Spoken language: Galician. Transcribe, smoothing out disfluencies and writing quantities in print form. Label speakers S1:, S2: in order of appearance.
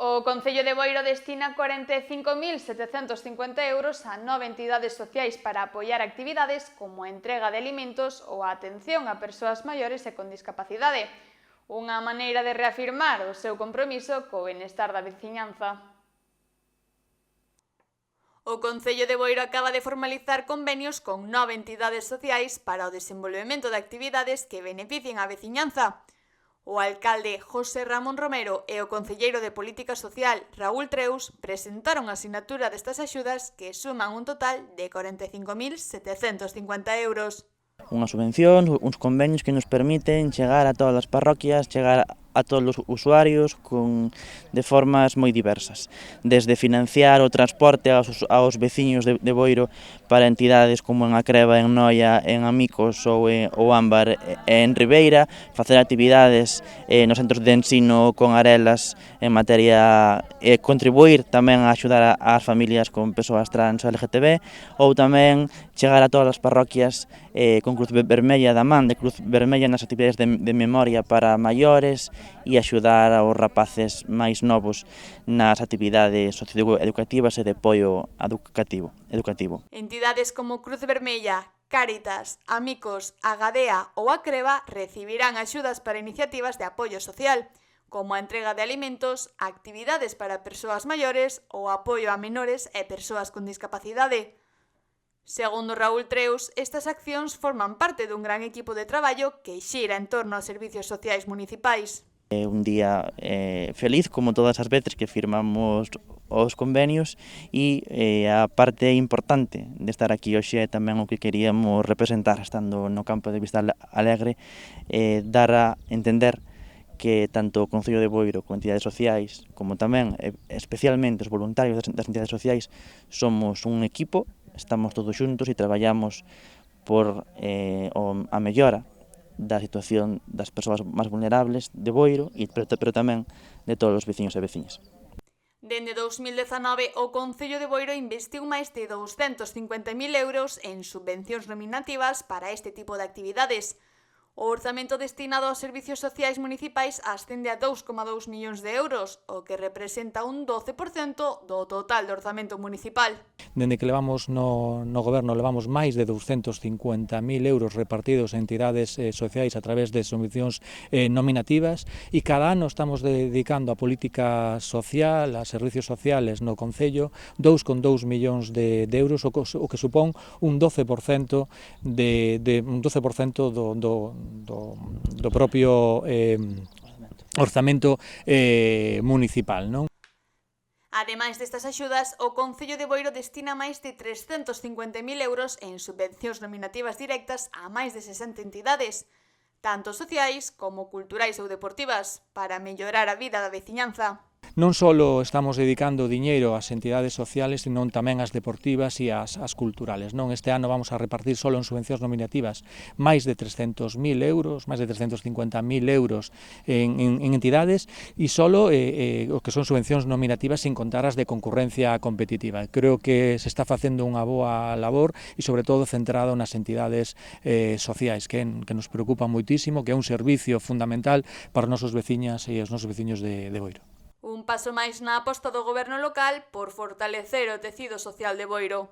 S1: O Concello de Boiro destina 45.750 euros a 9 entidades sociais para apoiar actividades como a entrega de alimentos ou a atención a persoas maiores e con discapacidade, unha maneira de reafirmar o seu compromiso co benestar da veciñanza. O Concello de Boiro acaba de formalizar convenios con 9 entidades sociais para o desenvolvemento de actividades que beneficien a veciñanza. O alcalde José Ramón Romero e o concelleiro de Política Social Raúl Treus presentaron a sinatura destas axudas que suman un total de 45.750 euros.
S2: Unha subvención, uns convenios que nos permiten chegar a todas as parroquias, chegar a todos os usuarios de formas moi diversas. Desde financiar o transporte aos veciños de Boiro para entidades como en A Creva, en Noia, en Amicos ou Ámbar e en Ribeira, facer actividades nos centros de ensino con arelas en materia contribuir tamén a axudar ás familias con persoas trans ou LGTB, ou tamén chegar a todas as parroquias con Cruz Vermella da man de Cruz Vermella nas actividades de memoria para maiores e axudar aos rapaces máis novos nas actividades socioeducativas e de apoio educativo.
S1: Entidades como Cruz Vermella, Cáritas, Amicos, Agadea ou A Creva recibirán axudas para iniciativas de apoio social, como a entrega de alimentos, actividades para persoas maiores ou apoio a menores e persoas con discapacidade. Segundo Raúl Treus, estas accións forman parte dun gran equipo de traballo que xira en torno aos servicios sociais municipais.
S2: É un día feliz, como todas as veces que firmamos os convenios, e a parte importante de estar aquí hoxe é tamén o que queríamos representar estando no campo de Vista Alegre, dar a entender que tanto o Concello de Boiro con entidades sociais, como tamén especialmente os voluntarios das entidades sociais, somos un equipo, estamos todos xuntos e traballamos por a mellora da situación das persoas máis vulnerables de Boiro, pero tamén de todos os veciños e veciñas.
S1: Dende 2019, o Concello de Boiro investiu máis de 250.000 euros en subvencións nominativas para este tipo de actividades. O orzamento destinado aos servicios sociais municipais ascende a 2,2 millóns de euros, o que representa un 12% do total do orzamento municipal.
S3: Dende que levamos no goberno levamos máis de 250.000 euros repartidos en entidades sociais a través de subvencións nominativas, e cada ano estamos dedicando a política social, a servicios sociales no Concello 2,2 millóns de euros, o que supón un 12% do propio orzamento municipal, non?
S1: Ademais destas axudas, o Concello de Boiro destina máis de 350.000 euros en subvencións nominativas directas a máis de 60 entidades, tanto sociais como culturais ou deportivas, para mellorar a vida da veciñanza.
S3: Non só estamos dedicando diñeiro ás entidades sociales, sino tamén ás deportivas e ás culturales. Non, este ano vamos a repartir só en subvencións nominativas máis de 300.000 euros, máis de 350.000 euros en entidades, e só o que son subvencións nominativas sin contar as de concurrencia competitiva. Creo que se está facendo unha boa labor e, sobre todo, centrado nas entidades sociais, que nos preocupa moitísimo, que é un servicio fundamental para os nosos veciñas e os nosos veciños de Boiro.
S1: Un paso máis na aposta do goberno local por fortalecer o tecido social de Boiro.